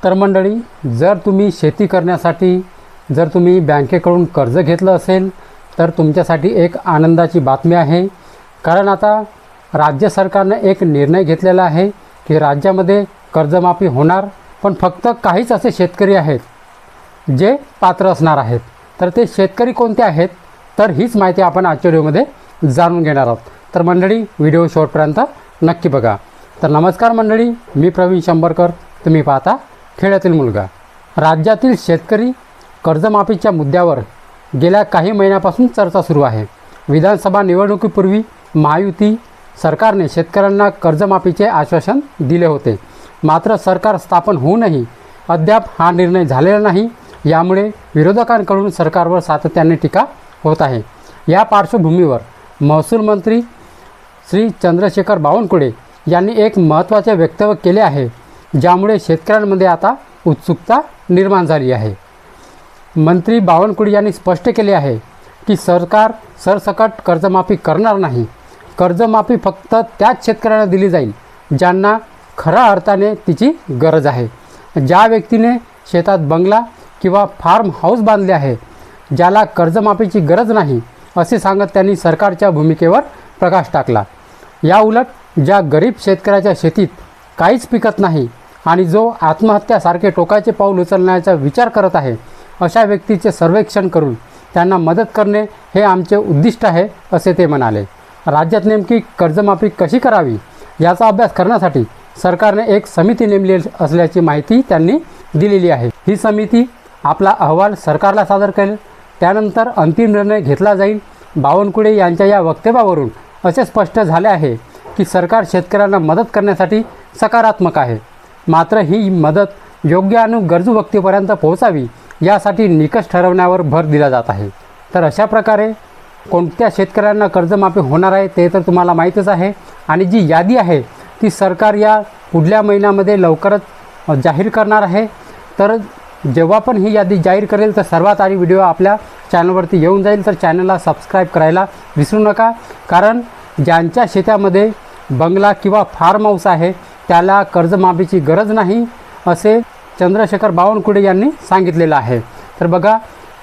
तर मंडळी, जर तुम्ही शेती करण्यासाठी जर तुम्ही बँकेकडून कर्ज घेतलं असेल तर तुमच्यासाठी एक आनंदाची बातमी आहे. कारण आता राज्य सरकारने एक निर्णय घेतलेला आहे की राज्यामध्ये कर्जमाफी होणार, पण फक्त काहीच असे शेतकरी आहेत जे पात्र असणार आहेत. तर ते शेतकरी कोणते आहेत, तर हीच माहिती आपण आजच्या व्हिडिओमध्ये जाणून घेणार आहोत. तर मंडळी, व्हिडिओ शेवटपर्यंत नक्की बघा. तर नमस्कार मंडळी, मी प्रवीण शंभरकर, तुम्ही पाहता खेड्यातील मुलगा. राज्यातील शेतकरी कर्जमाफीच्या मुद्द्यावर गेल्या काही महिन्यापासून चर्चा सुरू आहे. विधानसभा निवडणुकीपूर्वी महायुती सरकारने शेतकऱ्यांना कर्जमाफीचे आश्वासन दिले होते. मात्र सरकार स्थापन होऊनही अद्याप हा निर्णय झालेला नाही. यामुळे विरोधकांकडून सरकारवर सातत्याने टीका होत आहे. या पार्श्वभूमीवर महसूल मंत्री श्री चंद्रशेखर बावनकुळे यांनी एक महत्त्वाचे वक्तव्य केले आहे, ज्यामुळे शेतकऱ्यांमध्ये आता उत्सुकता निर्माण झाली आहे. मंत्री बावनकुळे यांनी स्पष्ट केले आहे की सरकार सरसकट कर्जमाफी करणार नाही. कर्जमाफी फक्त त्याच शेतकऱ्यांना दिली जाईल ज्यांना खऱ्या अर्थाने तिची गरज आहे. ज्या व्यक्तीने शेतात बंगला किंवा फार्म हाऊस बांधले आहे, ज्याला कर्जमाफीची गरज नाही, असे सांगत त्यांनी सरकारच्या भूमिकेवर प्रकाश टाकला. या उलट ज्या गरीब शेतकऱ्याच्या शेतीत काहीच पिकत नाही आणि जो आत्महत्यासारखे टोकाचे पाऊल उचलण्याचा विचार करत आहे, अशा व्यक्तीचे सर्वेक्षण करून त्यांना मदत करणे हे आमचे उद्दिष्ट आहे, असे ते म्हणाले. राज्यात नेमकी कर्जमाफी कशी करावी याचा अभ्यास करण्यासाठी सरकारने एक समिती नेमली असल्याची माहिती त्यांनी दिलेली आहे. ही समिती आपला अहवाल सरकारला सादर करेल. त्यानंतर अंतिम निर्णय घेतला जाईल. बावनकुळे यांच्या या वक्तव्यावरून असे स्पष्ट झाले आहे की सरकार शेतकऱ्यांना मदत करण्यासाठी सकारात्मक आहे. मात्र ही मदत योग्य आणि गरजू व्यक्तीपर्यंत पोहोचावी यासाठी निकष ठरवण्यावर भर दिला जात आहे. तर अशा प्रकारे कोणत्या शेतकऱ्यांना कर्जमाफी होणार आहे ते तर तुम्हाला माहीतच आहे. आणि जी यादी आहे ती सरकार या पुढल्या महिन्यामध्ये लवकरच जाहीर करणार आहे. तर जेव्हा पण ही यादी जाहीर करेल तर सर्वात आधी व्हिडिओ आपल्या चॅनलवरती येऊन जाईल. तर चॅनलला सबस्क्राईब करायला विसरू नका. कारण ज्यांच्या शेतामध्ये बंगला किंवा फार्म हाऊस आहे त्याला कर्जमाफीची गरज नाही, असे चंद्रशेखर बावनकुळे यांनी सांगितलेलं आहे. तर बघा,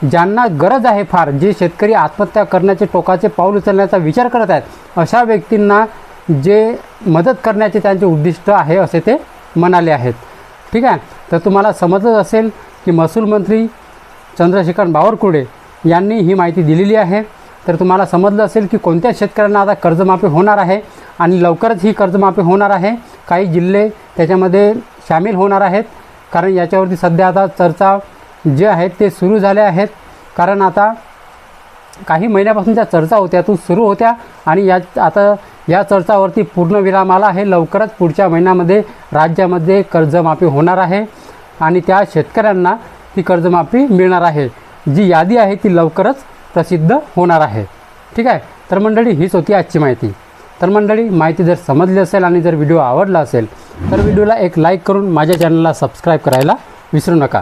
ज्यांना गरज आहे फार, जे शेतकरी आत्महत्या करण्याचे टोकाचे पाऊल उचलण्याचा विचार करत आहेत, अशा व्यक्तींना जे मदत करण्याचे त्यांचे उद्दिष्ट आहे असे ते म्हणाले आहेत. ठीक आहे. तर तुम्हाला समजत असेल की महसूल मंत्री चंद्रशेखर बावनकुळे यांनी ही माहिती दिलेली आहे. तर तुम्हाला समजलं असेल की कोणत्या शेतकऱ्यांना आता कर्जमाफी होणार आहे आणि लवकरच ही कर्जमाफी होणार आहे. काही जिल्हे त्याच्यामध्ये सामील होणार आहेत. कारण याच्यावरती सध्या आता चर्चा जे आहेत ते सुरू झाले आहेत. कारण आता काही महिन्यापासून त्या चर्चा होत्या सुरू होत्या आणि आता या चर्चावरती पूर्णविराम आला आहे. लवकरच पुढच्या महिन्यामध्ये राज्यामध्ये कर्जमाफी होणार आहे आणि त्या शेतकऱ्यांना ती कर्जमाफी मिळणार आहे. जी यादी आहे ती लवकरच प्रसिद्ध होणार आहे. ठीक आहे. तर मंडळी, हीच होती आजची माहिती. तर मंडळी, माहिती जर समजली असेल आणि जर व्हिडिओ आवडला असेल तर व्हिडिओला एक लाईक करून माझ्या चॅनलला सबस्क्राईब करायला विसरू नका.